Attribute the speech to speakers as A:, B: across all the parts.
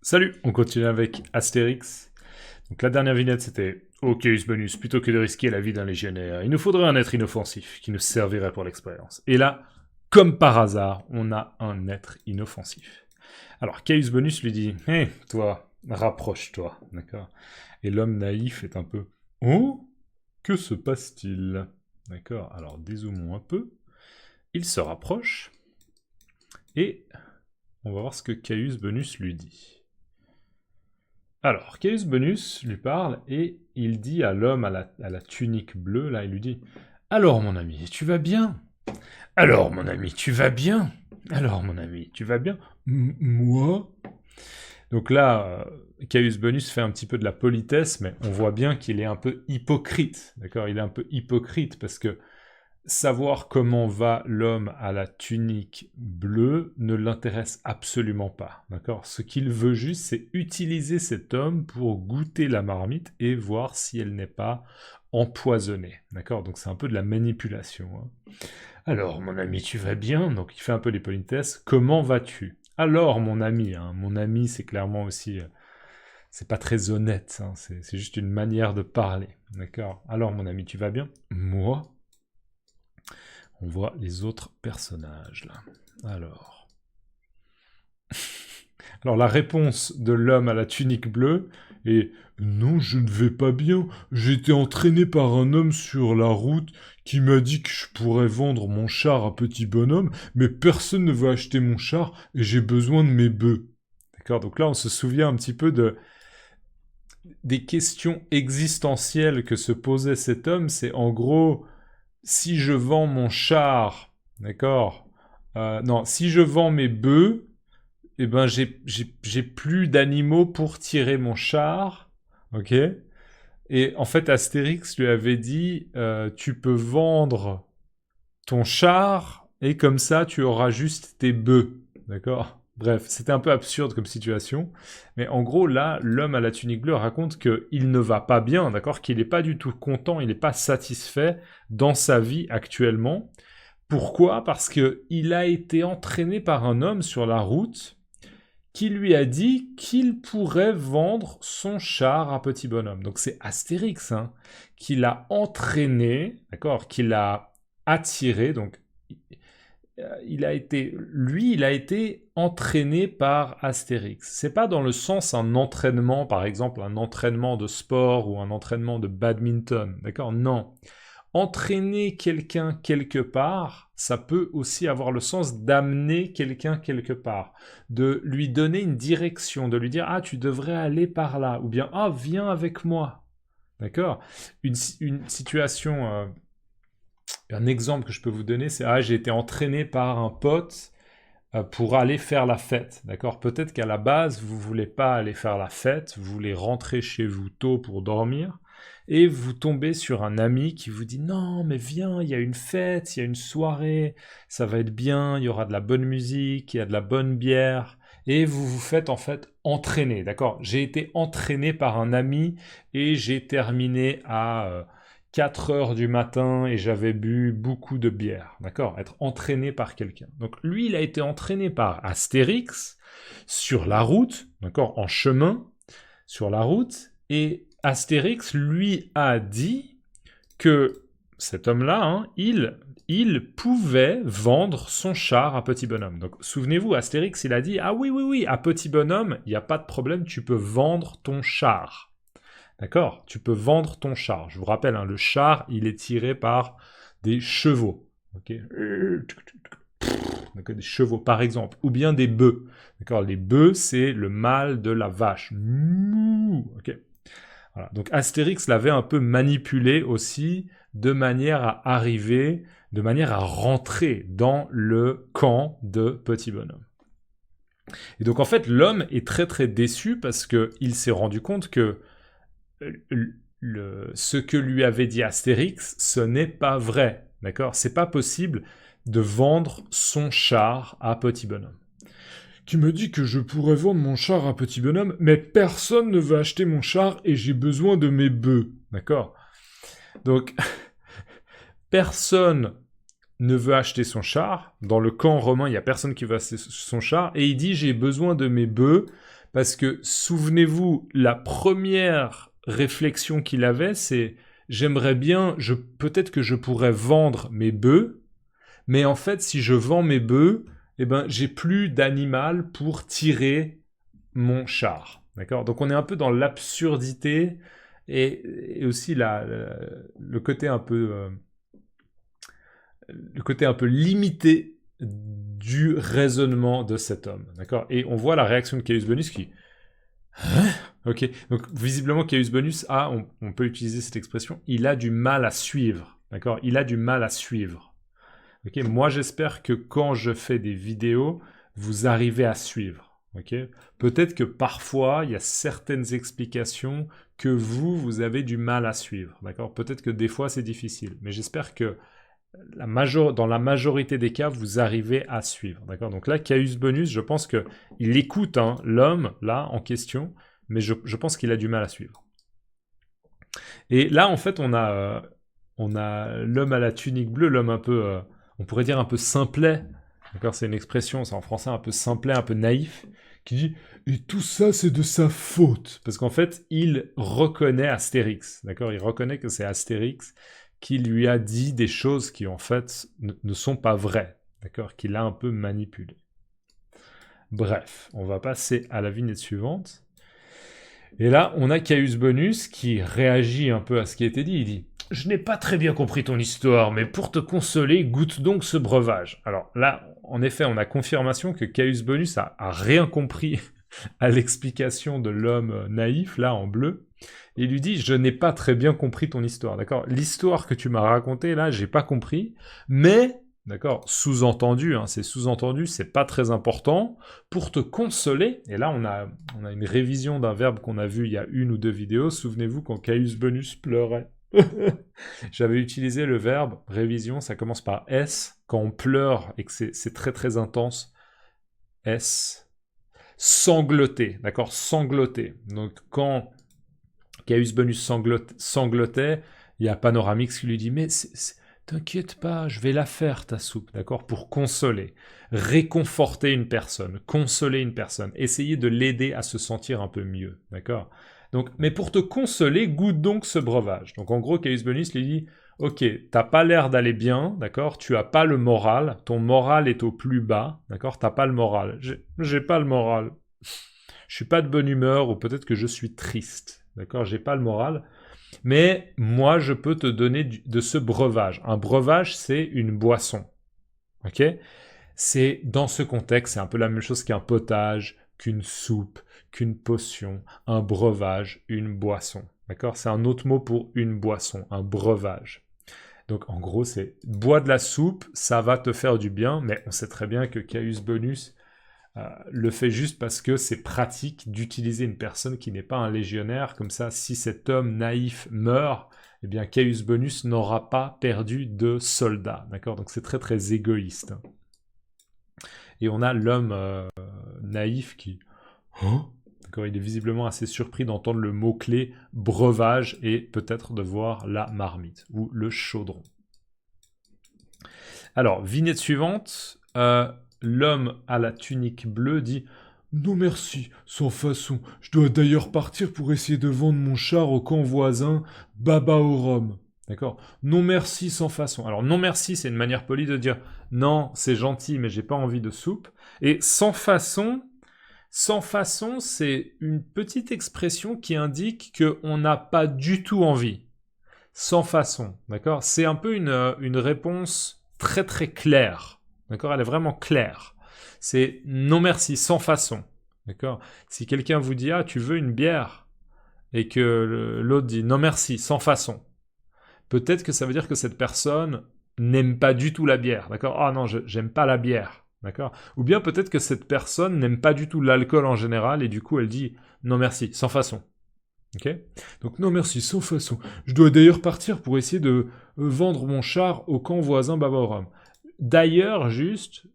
A: Salut, on continue avec Astérix. Donc la dernière vignette c'était Ok Bonus, plutôt que de risquer la vie d'un légionnaire, il nous faudrait un être inoffensif qui nous servirait pour l'expérience. Et là, comme par hasard, on a un être inoffensif. Alors Caius Bonus lui dit Hé, toi, rapproche-toi, d'accord. Et l'homme naïf est un peu Oh, que se passe-t-il? D'accord, alors dézoomons un peu. Il se rapproche et on va voir ce que Caius Bonus lui dit. Alors, Caius Bonus lui parle et il dit à l'homme à la tunique bleue, là, il lui dit Alors, mon ami, tu vas bien? Alors, mon ami, tu vas bien? Alors, mon ami, tu vas bien? Moi? Donc là, Caius Bonus fait un petit peu de la politesse, mais on voit bien qu'il est un peu hypocrite, d'accord? Il est un peu hypocrite parce que savoir comment va l'homme à la tunique bleue ne l'intéresse absolument pas, d'accord? Ce qu'il veut juste, c'est utiliser cet homme pour goûter la marmite et voir si elle n'est pas empoisonnée, d'accord? Donc c'est un peu de la manipulation, hein. Alors, mon ami, tu vas bien? Donc il fait un peu les politesses. Comment vas-tu? Alors, mon ami, hein, mon ami, c'est clairement aussi... c'est pas très honnête, hein, c'est juste une manière de parler, d'accord? Alors, mon ami, tu vas bien? Moi? On voit les autres personnages là. Alors. Alors la réponse de l'homme à la tunique bleue est Non, je ne vais pas bien. J'ai été entraîné par un homme sur la route qui m'a dit que je pourrais vendre mon char à petit bonhomme, mais personne ne veut acheter mon char et j'ai besoin de mes bœufs. D'accord. Donc là, on se souvient un petit peu des questions existentielles que se posait cet homme. C'est en gros, si je vends mon char, d'accord, non, si je vends mes bœufs, eh ben j'ai plus d'animaux pour tirer mon char, ok. Et en fait, Astérix lui avait dit, tu peux vendre ton char et comme ça, tu auras juste tes bœufs, d'accord. Bref, c'était un peu absurde comme situation, mais en gros là, l'homme à la tunique bleue raconte qu'il ne va pas bien, d'accord, qu'il n'est pas du tout content, il n'est pas satisfait dans sa vie actuellement. Pourquoi? Parce que il a été entraîné par un homme sur la route qui lui a dit qu'il pourrait vendre son char à petit bonhomme. Donc c'est Astérix, hein, qui l'a entraîné, d'accord, qui l'a attiré. Donc il a été entraîné par Astérix. C'est pas dans le sens un entraînement, par exemple un entraînement de sport ou un entraînement de badminton, d'accord? Non. Entraîner quelqu'un quelque part, ça peut aussi avoir le sens d'amener quelqu'un quelque part, de lui donner une direction, de lui dire ah tu devrais aller par là, ou bien ah viens avec moi, d'accord. Une situation, un exemple que je peux vous donner, c'est ah j'ai été entraîné par un pote pour aller faire la fête, d'accord. Peut-être qu'à la base vous voulez pas aller faire la fête, vous voulez rentrer chez vous tôt pour dormir et vous tombez sur un ami qui vous dit non mais viens, il y a une fête, il y a une soirée, ça va être bien, il y aura de la bonne musique, il y a de la bonne bière et vous vous faites en fait entraîner, d'accord. J'ai été entraîné par un ami et j'ai terminé à 4 heures du matin et j'avais bu beaucoup de bière, d'accord. Être entraîné par quelqu'un. Donc lui, il a été entraîné par Astérix sur la route, d'accord, en chemin, sur la route, et Astérix lui a dit que cet homme-là, hein, il pouvait vendre son char à Petit Bonhomme. Donc souvenez-vous, Astérix, il a dit ah oui, oui, oui, à Petit Bonhomme, il n'y a pas de problème, tu peux vendre ton char. D'accord. Tu peux vendre ton char. Je vous rappelle, hein, le char, il est tiré par des chevaux. Ok. Donc, des chevaux, par exemple. Ou bien des bœufs. D'accord. Les bœufs, c'est le mâle de la vache. Mouh. Ok. Voilà. Donc Astérix l'avait un peu manipulé aussi de manière à arriver, de manière à rentrer dans le camp de Petit Bonhomme. Et donc en fait, l'homme est très très déçu parce qu'il s'est rendu compte que ce que lui avait dit Astérix, ce n'est pas vrai, d'accord. C'est pas possible de vendre son char à Petit Bonhomme. Qui me dit que je pourrais vendre mon char à Petit Bonhomme, mais personne ne veut acheter mon char et j'ai besoin de mes bœufs, d'accord. Donc, personne ne veut acheter son char. Dans le camp romain, il n'y a personne qui veut acheter son char. Et il dit, j'ai besoin de mes bœufs Parce que, souvenez-vous, la première réflexion qu'il avait, c'est « j'aimerais bien, peut-être que je pourrais vendre mes bœufs, mais en fait, si je vends mes bœufs, eh ben, j'ai plus d'animal pour tirer mon char. » D'accord ? Donc on est un peu dans l'absurdité et aussi le côté un peu limité du raisonnement de cet homme. D'accord ? Et on voit la réaction de Caius Bonus qui ok, donc visiblement Caius Bonus on peut utiliser cette expression, il a du mal à suivre. D'accord ? Il a du mal à suivre. Ok, moi j'espère que quand je fais des vidéos, vous arrivez à suivre. Ok, peut-être que parfois il y a certaines explications que vous avez du mal à suivre. D'accord ? Peut-être que des fois c'est difficile, mais j'espère que dans la majorité des cas, vous arrivez à suivre. D'accord ? Donc là, Caius Bonus, je pense qu'il écoute l'homme là en question, mais je pense qu'il a du mal à suivre. Et là, en fait, on a l'homme à la tunique bleue, l'homme un peu, on pourrait dire un peu simplet. D'accord ? C'est une expression, c'est en français un peu simplet, un peu naïf, qui dit « Et tout ça, c'est de sa faute !» Parce qu'en fait, il reconnaît Astérix. D'accord ? Il reconnaît que c'est Astérix qui lui a dit des choses qui, en fait, ne sont pas vraies. D'accord ? Qu'il a un peu manipulé. Bref, on va passer à la vignette suivante. Et là, on a Caius Bonus qui réagit un peu à ce qui a été dit. Il dit « Je n'ai pas très bien compris ton histoire, mais pour te consoler, goûte donc ce breuvage. » Alors là, en effet, on a confirmation que Caius Bonus a rien compris à l'explication de l'homme naïf, là, en bleu. Il lui dit « Je n'ai pas très bien compris ton histoire. » D'accord ? L'histoire que tu m'as racontée, là, j'ai pas compris. Mais... D'accord, sous-entendu, c'est sous-entendu, c'est pas très important. Pour te consoler, et là on a une révision d'un verbe qu'on a vu il y a 1 ou 2 vidéos. Souvenez-vous quand Caius Bonus pleurait. J'avais utilisé le verbe révision, ça commence par S, quand on pleure et que c'est très très intense. S. Sangloter, d'accord, sangloter. Donc quand Caius Bonus sanglotait, il y a Panoramix qui lui dit « Mais t'inquiète pas, je vais la faire ta soupe, d'accord ? Pour consoler, réconforter une personne, consoler une personne, essayer de l'aider à se sentir un peu mieux, d'accord ? Donc, mais pour te consoler, goûte donc ce breuvage. Donc en gros, Caius Bonus lui dit « Ok, t'as pas l'air d'aller bien, d'accord ? Tu as pas le moral, ton moral est au plus bas, d'accord ? T'as pas le moral. J'ai pas le moral. Je suis pas de bonne humeur ou peut-être que je suis triste, d'accord ? J'ai pas le moral. » Mais moi, je peux te donner de ce breuvage. Un breuvage, c'est une boisson. Ok ? C'est dans ce contexte, c'est un peu la même chose qu'un potage, qu'une soupe, qu'une potion, un breuvage, une boisson. D'accord ? C'est un autre mot pour une boisson, un breuvage. Donc en gros, c'est bois de la soupe, ça va te faire du bien, mais on sait très bien que Caius Bonus le fait juste parce que c'est pratique d'utiliser une personne qui n'est pas un légionnaire. Comme ça, si cet homme naïf meurt, eh bien Caius Bonus n'aura pas perdu de soldats. D'accord ? Donc c'est très très égoïste. Et on a l'homme naïf qui... D'accord, il est visiblement assez surpris d'entendre le mot-clé breuvage et peut-être de voir la marmite ou le chaudron. Alors, vignette suivante... L'homme à la tunique bleue dit « Non merci, sans façon. Je dois d'ailleurs partir pour essayer de vendre mon char au camp voisin, Baba au rhum. » D'accord ? Non merci, sans façon. Alors non merci, c'est une manière polie de dire « Non, c'est gentil, mais j'ai pas envie de soupe. » Et sans façon, c'est une petite expression qui indique qu'on n'a pas du tout envie. Sans façon, d'accord ? C'est un peu une réponse très très claire. D'accord ? Elle est vraiment claire. C'est non merci, sans façon. D'accord ? Si quelqu'un vous dit « Ah, tu veux une bière ?» et que l'autre dit « Non merci, sans façon », peut-être que ça veut dire que cette personne n'aime pas du tout la bière. D'accord ? « Ah non, j'aime pas la bière. » D'accord ? Ou bien peut-être que cette personne n'aime pas du tout l'alcool en général et du coup elle dit « Non merci, sans façon. » Ok ? Donc non merci, sans façon. Je dois d'ailleurs partir pour essayer de vendre mon char au camp voisin Baba au rhum. D'ailleurs, juste,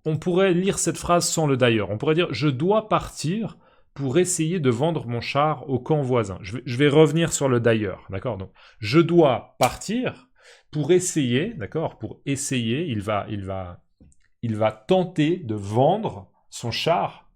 A: on pourrait lire cette phrase sans le d'ailleurs. On pourrait dire, je dois partir pour essayer de vendre mon char au camp voisin. Je vais revenir sur le d'ailleurs, d'accord ? Donc, je dois partir pour essayer, d'accord ? Pour essayer, il va tenter de vendre son char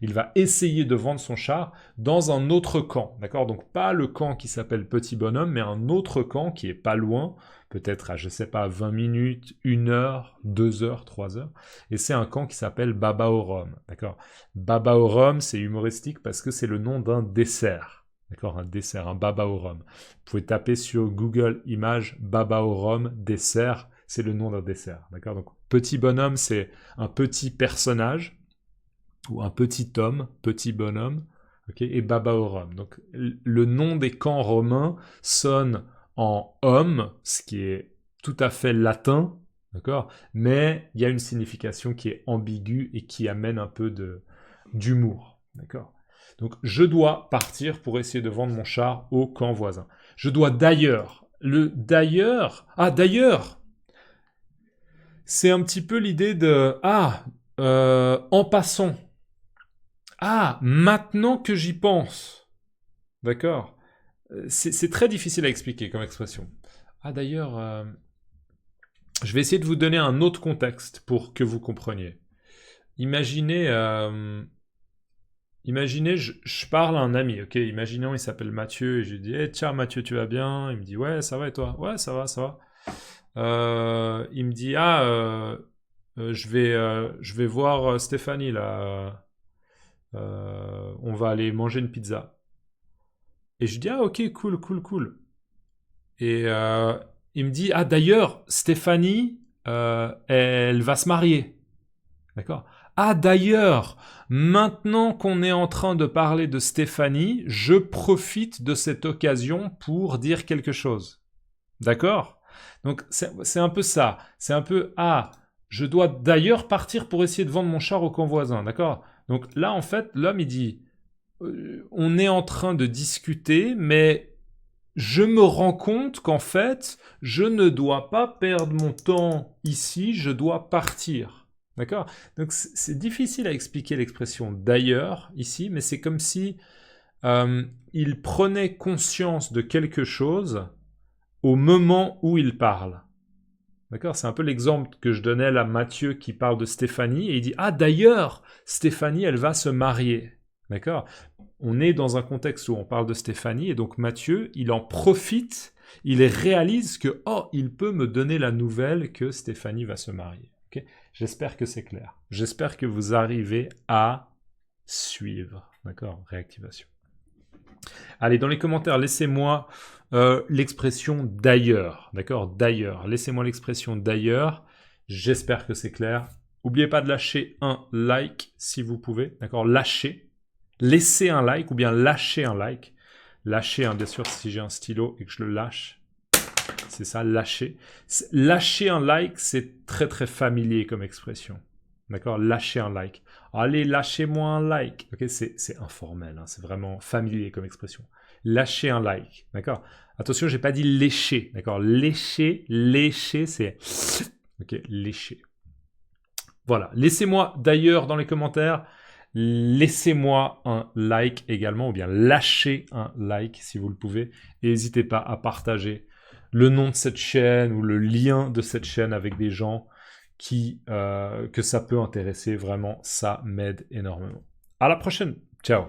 A: Il va essayer de vendre son char dans un autre camp, d'accord? Donc pas le camp qui s'appelle Petit Bonhomme, mais un autre camp qui est pas loin, peut-être à, je sais pas, 20 minutes, 1 heure, 2 heures, 3 heures. Et c'est un camp qui s'appelle Baba au rhum, d'accord? Baba au rhum, c'est humoristique parce que c'est le nom d'un dessert. D'accord, un dessert, un baba au rhum. Vous pouvez taper sur Google Images baba au rhum dessert, c'est le nom d'un dessert. D'accord, donc petit bonhomme, c'est un petit personnage ou un petit homme, petit bonhomme, ok, et baba au rhum. Donc le nom des camps romains sonne en homme, ce qui est tout à fait latin, d'accord, mais il y a une signification qui est ambiguë et qui amène un peu d'humour, d'accord. Donc je dois partir pour essayer de vendre mon char au camp voisin. Je dois d'ailleurs, d'ailleurs, c'est un petit peu l'idée de, en passant, maintenant que j'y pense, d'accord, c'est très difficile à expliquer comme expression. D'ailleurs, je vais essayer de vous donner un autre contexte pour que vous compreniez. Imaginez, je parle à un ami, ok? Imaginons, il s'appelle Mathieu, et je lui dis, hey, tiens, Mathieu, tu vas bien? Il me dit, ouais, ça va, et toi? Ouais, ça va, ça va. Il me dit, je vais voir Stéphanie, là. On va aller manger une pizza. Et je dis, ok, cool, cool, cool. Et il me dit, d'ailleurs, Stéphanie, elle va se marier. D'accord? D'ailleurs, maintenant qu'on est en train de parler de Stéphanie, je profite de cette occasion pour dire quelque chose. D'accord? Donc, c'est un peu ça. C'est un peu, je dois d'ailleurs partir pour essayer de vendre mon char au camp voisin. D'accord? Donc là, en fait, l'homme, il dit, on est en train de discuter, mais je me rends compte qu'en fait, je ne dois pas perdre mon temps ici, je dois partir. D'accord? Donc c'est difficile à expliquer l'expression d'ailleurs ici, mais c'est comme si il prenait conscience de quelque chose au moment où il parle. D'accord? C'est un peu l'exemple que je donnais à Mathieu qui parle de Stéphanie et il dit d'ailleurs, Stéphanie, elle va se marier. D'accord? On est dans un contexte où on parle de Stéphanie et donc Mathieu, il en profite, il réalise que il peut me donner la nouvelle que Stéphanie va se marier. Okay? J'espère que c'est clair. J'espère que vous arrivez à suivre. D'accord? Réactivation. Allez, dans les commentaires, laissez-moi l'expression d'ailleurs. D'accord? D'ailleurs. Laissez-moi l'expression d'ailleurs. J'espère que c'est clair. N'oubliez pas de lâcher un like si vous pouvez. D'accord? Lâchez. Laissez un like ou bien lâchez un like. Lâcher, bien sûr, si j'ai un stylo et que je le lâche. C'est ça, lâcher. Lâcher un like, c'est très très familier comme expression. D'accord? Lâcher un like. Allez, lâchez-moi un like. Ok, c'est informel, hein, c'est vraiment familier comme expression. Lâcher un like. D'accord? Attention, j'ai pas dit lécher. D'accord? Lécher, c'est... Ok, lécher. Voilà. Laissez-moi d'ailleurs dans les commentaires, laissez-moi un like également, ou bien lâchez un like si vous le pouvez. Et n'hésitez pas à partager le nom de cette chaîne ou le lien de cette chaîne avec des gens que ça peut intéresser. Vraiment, ça m'aide énormément. À la prochaine. Ciao.